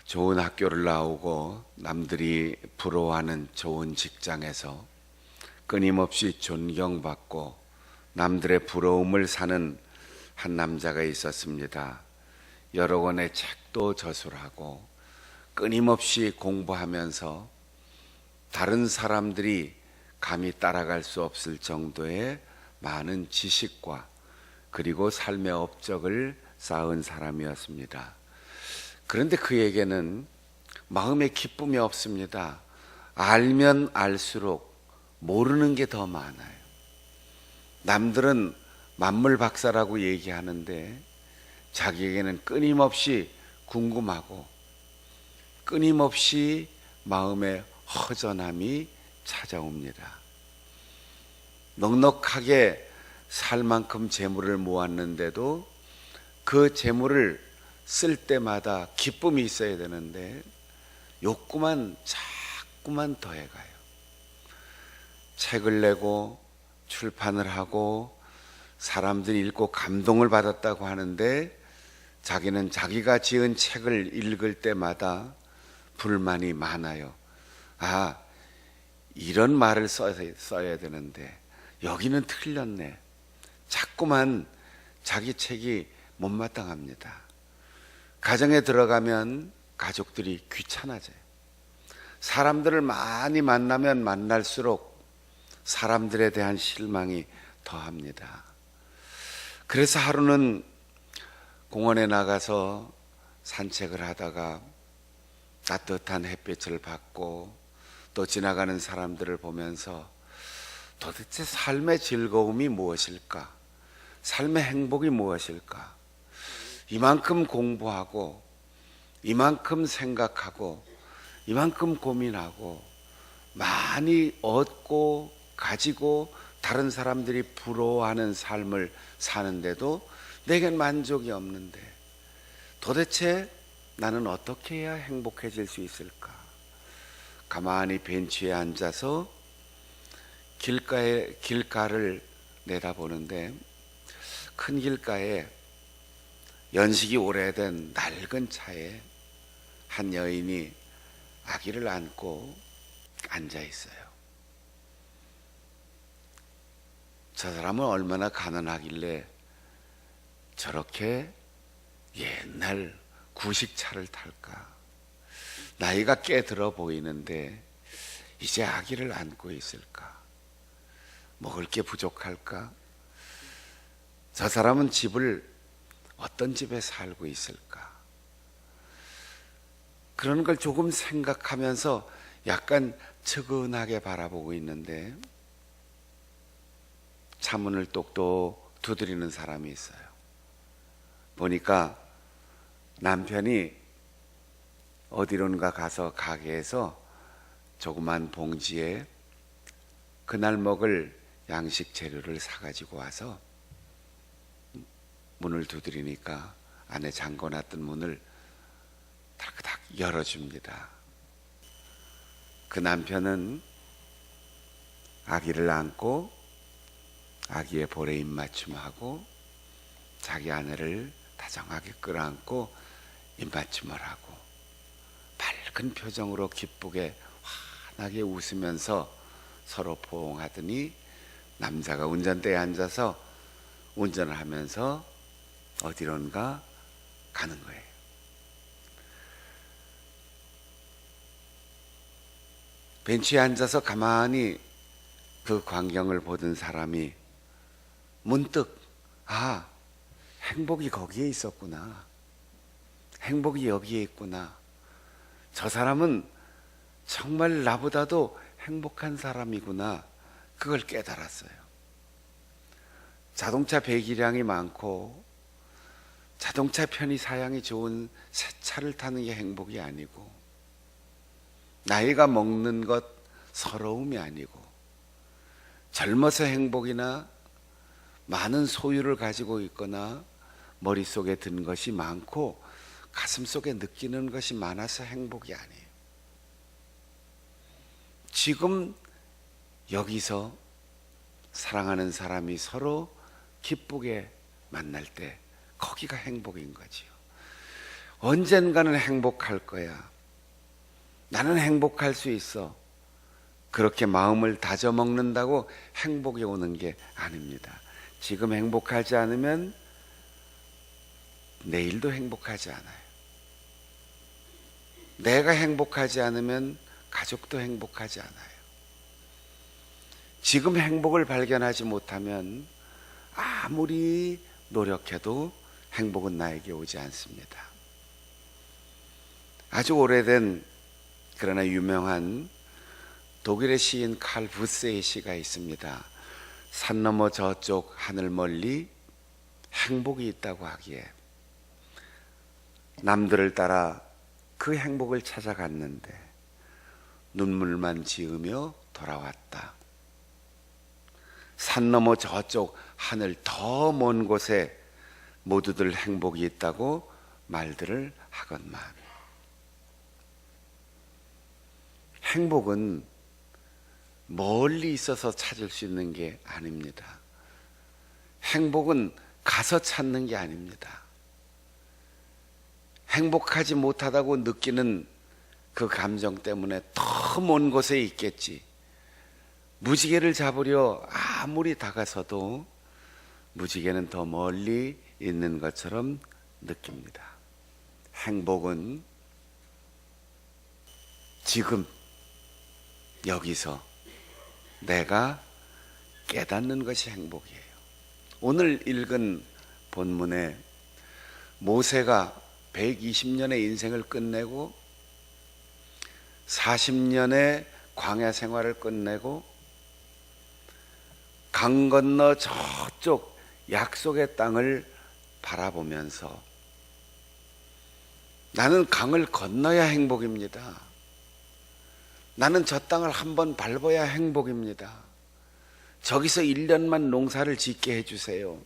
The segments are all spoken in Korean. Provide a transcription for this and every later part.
좋은 학교를 나오고 남들이 부러워하는 좋은 직장에서 끊임없이 존경받고 남들의 부러움을 사는 한 남자가 있었습니다. 여러 권의 책도 저술하고 끊임없이 공부하면서 다른 사람들이 감히 따라갈 수 없을 정도의 많은 지식과 그리고 삶의 업적을 쌓은 사람이었습니다. 그런데 그에게는 마음에 기쁨이 없습니다. 알면 알수록 모르는 게 더 많아요. 남들은 만물 박사라고 얘기하는데 자기에게는 끊임없이 궁금하고 끊임없이 마음에 허전함이 찾아옵니다. 넉넉하게 살 만큼 재물을 모았는데도 그 재물을 쓸 때마다 기쁨이 있어야 되는데 욕구만 자꾸만 더해가요. 책을 내고 출판을 하고 사람들이 읽고 감동을 받았다고 하는데 자기는 자기가 지은 책을 읽을 때마다 불만이 많아요. 아, 이런 말을 써야 되는데 여기는 틀렸네. 자꾸만 자기 책이 못마땅합니다. 가정에 들어가면 가족들이 귀찮아져요. 사람들을 많이 만나면 만날수록 사람들에 대한 실망이 더합니다. 그래서 하루는 공원에 나가서 산책을 하다가 따뜻한 햇빛을 받고 또 지나가는 사람들을 보면서 도대체 삶의 즐거움이 무엇일까? 삶의 행복이 무엇일까? 이만큼 공부하고 이만큼 생각하고 이만큼 고민하고 많이 얻고 가지고 다른 사람들이 부러워하는 삶을 사는데도 내겐 만족이 없는데 도대체 나는 어떻게 해야 행복해질 수 있을까? 가만히 벤치에 앉아서 길가를 내다보는데 큰 길가에 연식이 오래된 낡은 차에 한 여인이 아기를 안고 앉아 있어요. 저 사람은 얼마나 가난하길래 저렇게 옛날 구식차를 탈까? 나이가 꽤 들어 보이는데 이제 아기를 안고 있을까? 먹을 게 부족할까? 저 사람은 집을 어떤 집에 살고 있을까? 그런 걸 조금 생각하면서 약간 측은하게 바라보고 있는데 차문을 똑똑 두드리는 사람이 있어요. 보니까 남편이 어디론가 가서 가게에서 조그만 봉지에 그날 먹을 양식 재료를 사가지고 와서 문을 두드리니까 안에 잠궈놨던 문을 다닥 열어줍니다. 그 남편은 아기를 안고 아기의 볼에 입맞춤하고 자기 아내를 다정하게 끌어안고 입맞춤을 하고 밝은 표정으로 기쁘게 환하게 웃으면서 서로 포옹하더니 남자가 운전대에 앉아서 운전을 하면서 어디론가 가는 거예요. 벤치에 앉아서 가만히 그 광경을 보던 사람이 문득 행복이 거기에 있었구나. 행복이 여기에 있구나. 저 사람은 정말 나보다도 행복한 사람이구나. 그걸 깨달았어요. 자동차 배기량이 많고 자동차 편의 사양이 좋은 새 차를 타는 게 행복이 아니고 나이가 먹는 것 서러움이 아니고 젊어서 행복이나 많은 소유를 가지고 있거나 머릿속에 든 것이 많고 가슴속에 느끼는 것이 많아서 행복이 아니에요. 지금 여기서 사랑하는 사람이 서로 기쁘게 만날 때 거기가 행복인 거지요. 언젠가는 행복할 거야. 나는 행복할 수 있어. 그렇게 마음을 다져 먹는다고 행복이 오는 게 아닙니다. 지금 행복하지 않으면 내일도 행복하지 않아요. 내가 행복하지 않으면 가족도 행복하지 않아요. 지금 행복을 발견하지 못하면 아무리 노력해도 행복은 나에게 오지 않습니다. 아주 오래된 그러나 유명한 독일의 시인 칼 부세의 시가 있습니다. 산 너머 저쪽 하늘 멀리 행복이 있다고 하기에 남들을 따라 그 행복을 찾아갔는데 눈물만 지으며 돌아왔다. 산 너머 저쪽 하늘 더 먼 곳에 모두들 행복이 있다고 말들을 하건만. 행복은 멀리 있어서 찾을 수 있는 게 아닙니다. 행복은 가서 찾는 게 아닙니다. 행복하지 못하다고 느끼는 그 감정 때문에 더 먼 곳에 있겠지. 무지개를 잡으려 아무리 다가서도 무지개는 더 멀리 있는 것처럼 느낍니다. 행복은 지금 여기서 내가 깨닫는 것이 행복이에요. 오늘 읽은 본문에 모세가 120년의 인생을 끝내고 40년의 광야 생활을 끝내고 강 건너 저쪽 약속의 땅을 바라보면서 나는 강을 건너야 행복입니다. 나는 저 땅을 한번 밟아야 행복입니다. 저기서 1년만 농사를 짓게 해주세요.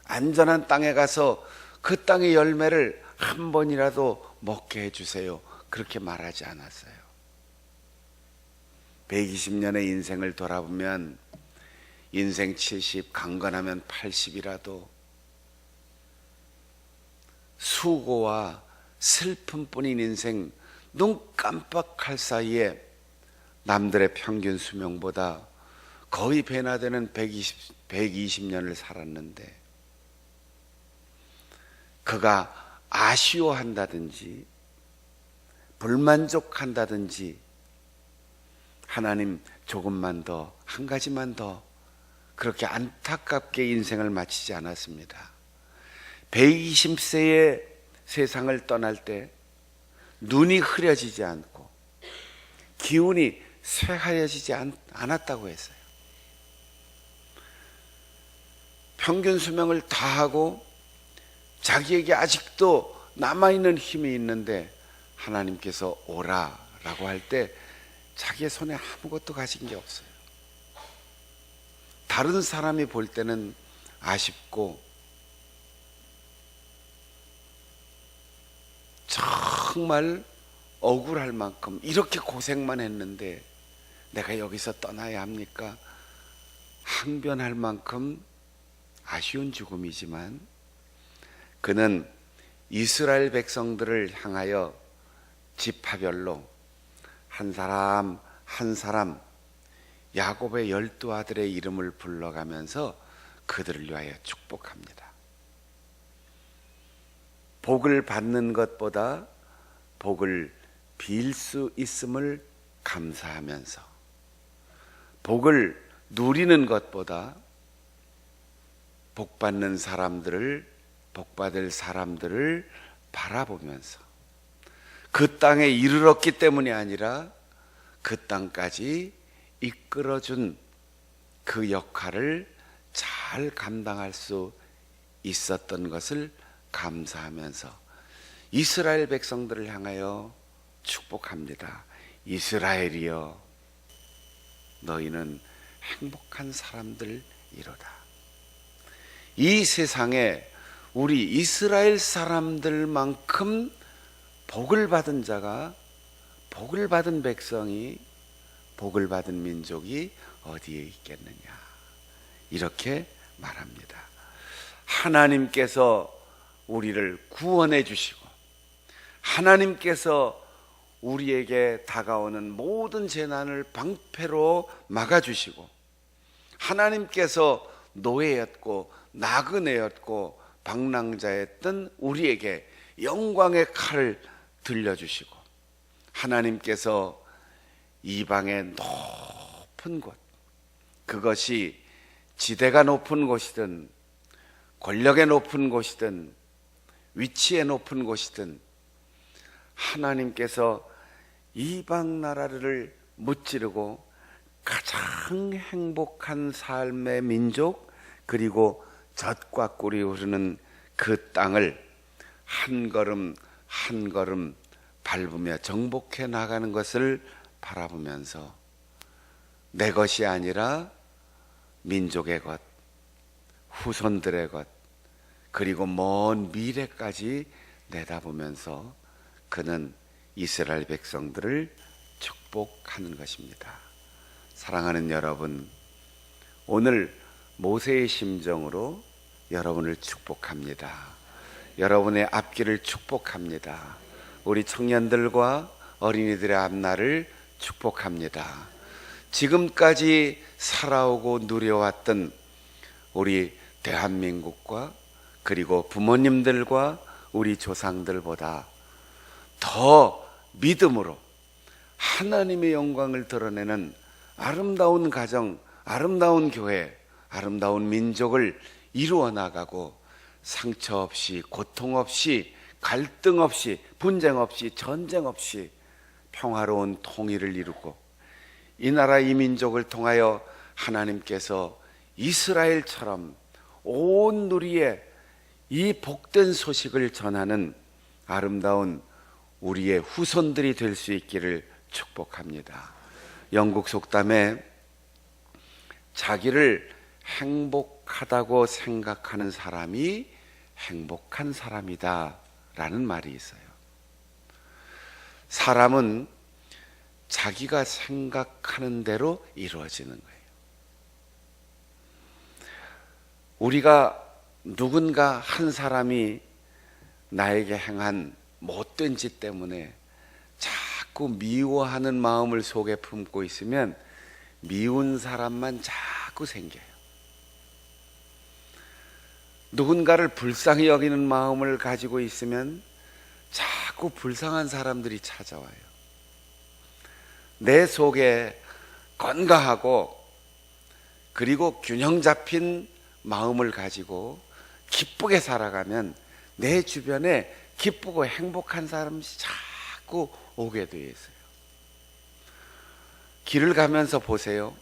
안전한 땅에 가서 그 땅의 열매를 한 번이라도 먹게 해주세요. 그렇게 말하지 않았어요. 120년의 인생을 돌아보면 인생 70, 강건하면 80이라도 수고와 슬픔뿐인 인생 눈 깜빡할 사이에 남들의 평균 수명보다 거의 배나 되는 120년을 살았는데 그가 아쉬워한다든지 불만족한다든지 하나님 조금만 더, 한 가지만 더 그렇게 안타깝게 인생을 마치지 않았습니다. 120세의 세상을 떠날 때 눈이 흐려지지 않고 기운이 쇠하여지지 않았다고 했어요. 평균 수명을 다하고 자기에게 아직도 남아있는 힘이 있는데 하나님께서 오라라고 할 때 자기의 손에 아무것도 가진 게 없어요. 다른 사람이 볼 때는 아쉽고 정말 억울할 만큼 이렇게 고생만 했는데 내가 여기서 떠나야 합니까? 항변할 만큼 아쉬운 죽음이지만 그는 이스라엘 백성들을 향하여 지파별로 한 사람 한 사람 야곱의 12아들의 이름을 불러가면서 그들을 위하여 축복합니다. 복을 받는 것보다 복을 빌 수 있음을 감사하면서 복을 누리는 것보다 복받는 사람들을, 복받을 사람들을 바라보면서 그 땅에 이르렀기 때문이 아니라 그 땅까지 이끌어준 그 역할을 잘 감당할 수 있었던 것을 감사하면서 이스라엘 백성들을 향하여 축복합니다. 이스라엘이여 너희는 행복한 사람들이로다. 이 세상에 우리 이스라엘 사람들만큼 복을 받은 자가, 복을 받은 백성이, 복을 받은 민족이 어디에 있겠느냐, 이렇게 말합니다. 하나님께서 우리를 구원해 주시고, 하나님께서 우리에게 다가오는 모든 재난을 방패로 막아주시고, 하나님께서 노예였고 나그네였고 방랑자였던 우리에게 영광의 칼을 들려주시고, 하나님께서 이방의 높은 곳, 그것이 지대가 높은 곳이든 권력의 높은 곳이든 위치의 높은 곳이든, 하나님께서 이방 나라를 무찌르고 가장 행복한 삶의 민족, 그리고 젖과 꿀이 흐르는 그 땅을 한 걸음 한 걸음 밟으며 정복해 나가는 것을 바라보면서 내 것이 아니라 민족의 것, 후손들의 것, 그리고 먼 미래까지 내다보면서 그는 이스라엘 백성들을 축복하는 것입니다. 사랑하는 여러분, 오늘 모세의 심정으로 여러분을 축복합니다. 여러분의 앞길을 축복합니다. 우리 청년들과 어린이들의 앞날을 축복합니다. 지금까지 살아오고 누려왔던 우리 대한민국과 그리고 부모님들과 우리 조상들보다 더 믿음으로 하나님의 영광을 드러내는 아름다운 가정, 아름다운 교회, 아름다운 민족을 이루어 나가고, 상처 없이, 고통 없이, 갈등 없이, 분쟁 없이, 전쟁 없이 평화로운 통일을 이루고, 이 나라 이 민족을 통하여 하나님께서 이스라엘처럼 온 누리에 이 복된 소식을 전하는 아름다운 우리의 후손들이 될 수 있기를 축복합니다. 영국 속담에 자기를 행복하다고 생각하는 사람이 행복한 사람이다 라는 말이 있어요. 사람은 자기가 생각하는 대로 이루어지는 거예요. 우리가 누군가 한 사람이 나에게 행한 못된 짓 때문에 자꾸 미워하는 마음을 속에 품고 있으면 미운 사람만 자꾸 생겨요. 누군가를 불쌍히 여기는 마음을 가지고 있으면 자꾸 불쌍한 사람들이 찾아와요. 내 속에 건강하고 그리고 균형 잡힌 마음을 가지고 기쁘게 살아가면 내 주변에 기쁘고 행복한 사람이 자꾸 오게 되어 있어요. 길을 가면서 보세요.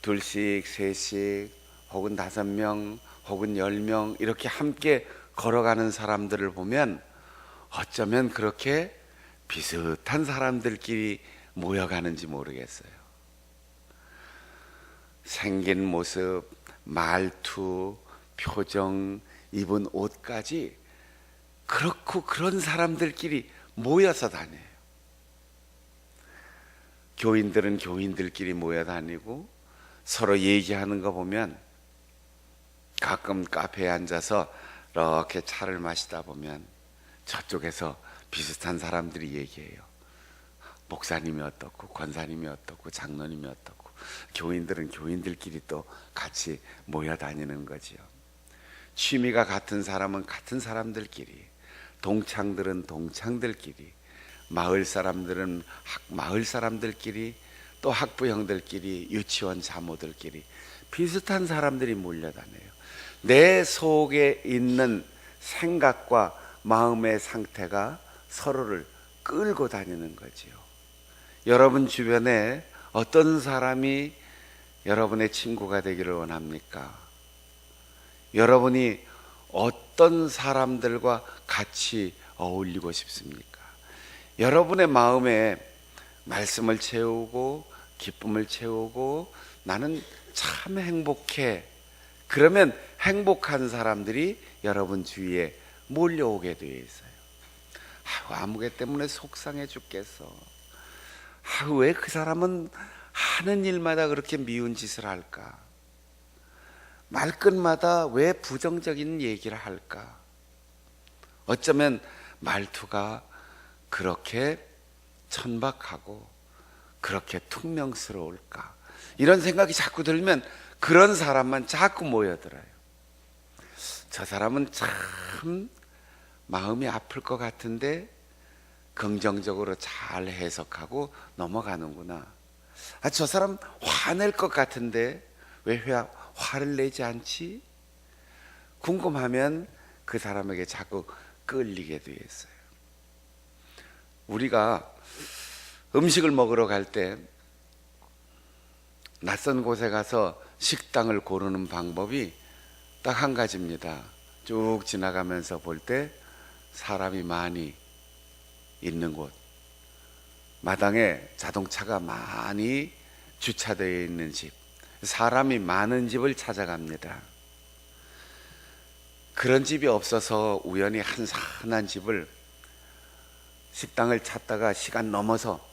둘씩, 셋씩, 혹은 5명, 혹은 10명 이렇게 함께 걸어가는 사람들을 보면 어쩌면 그렇게 비슷한 사람들끼리 모여가는지 모르겠어요. 생긴 모습, 말투, 표정, 입은 옷까지 그렇고 그런 사람들끼리 모여서 다녀요. 교인들은 교인들끼리 모여 다니고 서로 얘기하는 거 보면 가끔 카페에 앉아서 이렇게 차를 마시다 보면 저쪽에서 비슷한 사람들이 얘기해요. 목사님이 어떻고 권사님이 어떻고 장로님이 어떻고. 교인들은 교인들끼리 또 같이 모여 다니는 거지요. 취미가 같은 사람은 같은 사람들끼리, 동창들은 동창들끼리, 마을 사람들은 마을 사람들끼리, 또 학부형들끼리, 유치원 자모들끼리 비슷한 사람들이 몰려다녀요. 내 속에 있는 생각과 마음의 상태가 서로를 끌고 다니는 거지요. 여러분 주변에 어떤 사람이 여러분의 친구가 되기를 원합니까? 여러분이 어떤 사람들과 같이 어울리고 싶습니까? 여러분의 마음에 말씀을 채우고 기쁨을 채우고 나는 참 행복해. 그러면 행복한 사람들이 여러분 주위에 몰려오게 되어 있어요. 아무개 때문에 속상해 죽겠어. 왜 그 사람은 하는 일마다 그렇게 미운 짓을 할까? 말끝마다 왜 부정적인 얘기를 할까? 어쩌면 말투가 그렇게 천박하고 그렇게 퉁명스러울까? 이런 생각이 자꾸 들면 그런 사람만 자꾸 모여들어요. 저 사람은 참 마음이 아플 것 같은데 긍정적으로 잘 해석하고 넘어가는구나. 저 사람 화낼 것 같은데 왜 화를 내지 않지? 궁금하면 그 사람에게 자꾸 끌리게 돼 있어요. 우리가 음식을 먹으러 갈 때 낯선 곳에 가서 식당을 고르는 방법이 딱 한 가지입니다. 쭉 지나가면서 볼 때 사람이 많이 있는 곳, 마당에 자동차가 많이 주차되어 있는 집, 사람이 많은 집을 찾아갑니다. 그런 집이 없어서 우연히 한산한 집을 식당을 찾다가 시간 넘어서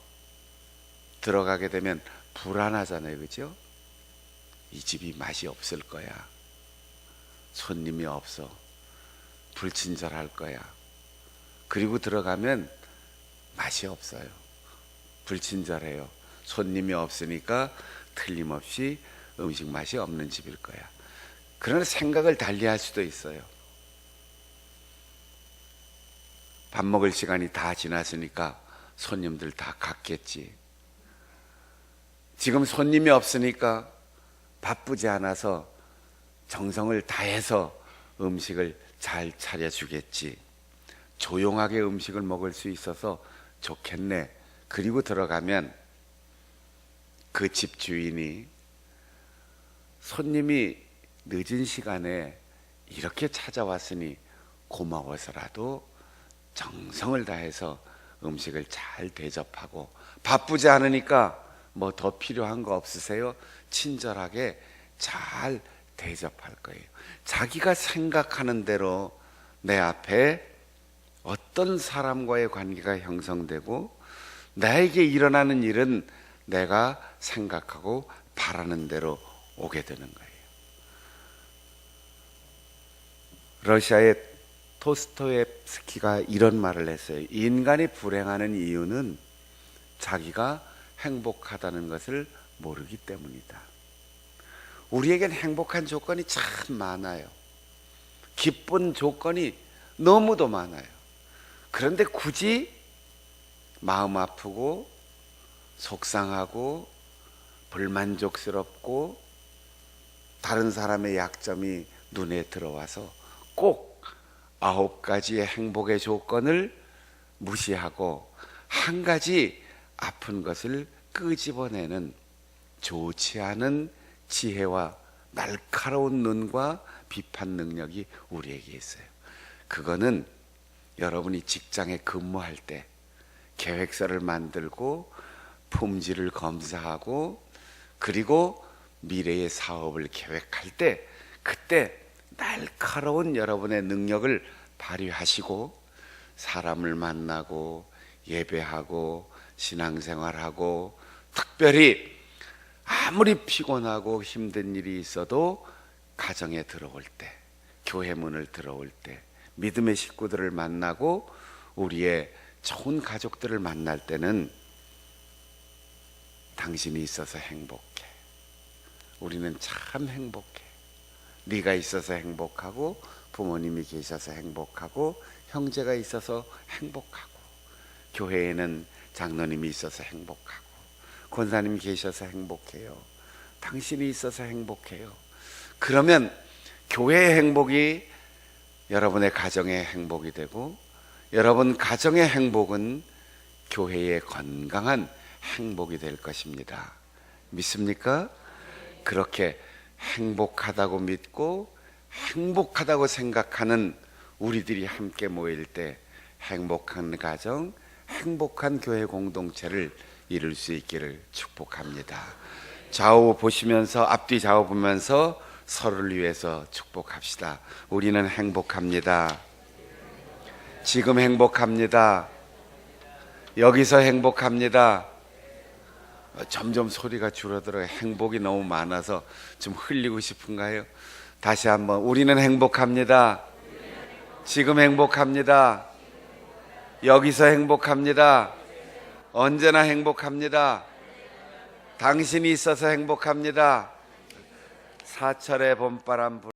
들어가게 되면 불안하잖아요, 그죠? 이 집이 맛이 없을 거야, 손님이 없어, 불친절할 거야. 그리고 들어가면 맛이 없어요, 불친절해요, 손님이 없으니까 틀림없이 음식 맛이 없는 집일 거야. 그러나 생각을 달리할 수도 있어요. 밥 먹을 시간이 다 지났으니까 손님들 다 갔겠지. 지금 손님이 없으니까 바쁘지 않아서 정성을 다해서 음식을 잘 차려주겠지. 조용하게 음식을 먹을 수 있어서 좋겠네. 그리고 들어가면 그 집 주인이 손님이 늦은 시간에 이렇게 찾아왔으니 고마워서라도 정성을 다해서 음식을 잘 대접하고, 바쁘지 않으니까 뭐 더 필요한 거 없으세요? 친절하게 잘 대접할 거예요. 자기가 생각하는 대로 내 앞에 어떤 사람과의 관계가 형성되고 나에게 일어나는 일은 내가 생각하고 바라는 대로 오게 되는 거예요. 러시아의 토스토옙스키가 이런 말을 했어요. 인간이 불행하는 이유는 자기가 행복하다는 것을 모르기 때문이다. 우리에겐 행복한 조건이 참 많아요. 기쁜 조건이 너무도 많아요. 그런데 굳이 마음 아프고 속상하고 불만족스럽고 다른 사람의 약점이 눈에 들어와서 꼭 9가지의 행복의 조건을 무시하고 한 가지 아픈 것을 끄집어내는 좋지 않은 지혜와 날카로운 눈과 비판 능력이 우리에게 있어요. 그거는 여러분이 직장에 근무할 때 계획서를 만들고 품질을 검사하고 그리고 미래의 사업을 계획할 때, 그때 날카로운 여러분의 능력을 발휘하시고 사람을 만나고 예배하고 신앙생활하고, 특별히 아무리 피곤하고 힘든 일이 있어도 가정에 들어올 때, 교회 문을 들어올 때, 믿음의 식구들을 만나고 우리의 좋은 가족들을 만날 때는 당신이 있어서 행복해. 우리는 참 행복해. 네가 있어서 행복하고, 부모님이 계셔서 행복하고, 형제가 있어서 행복하고, 교회에는 장로님이 있어서 행복하고, 권사님이 계셔서 행복해요. 당신이 있어서 행복해요. 그러면 교회의 행복이 여러분의 가정의 행복이 되고, 여러분 가정의 행복은 교회의 건강한 행복이 될 것입니다. 믿습니까? 그렇게 행복하다고 믿고 행복하다고 생각하는 우리들이 함께 모일 때 행복한 가정, 행복한 교회 공동체를 이룰 수 있기를 축복합니다. 좌우 보시면서, 앞뒤 좌우 보면서 서로를 위해서 축복합시다. 우리는 행복합니다. 지금 행복합니다. 여기서 행복합니다. 점점 소리가 줄어들어요. 행복이 너무 많아서 좀 흘리고 싶은가요? 다시 한번, 우리는 행복합니다. 지금 행복합니다. 여기서 행복합니다. 언제나 행복합니다. 당신이 있어서 행복합니다. 사철의 봄바람 불어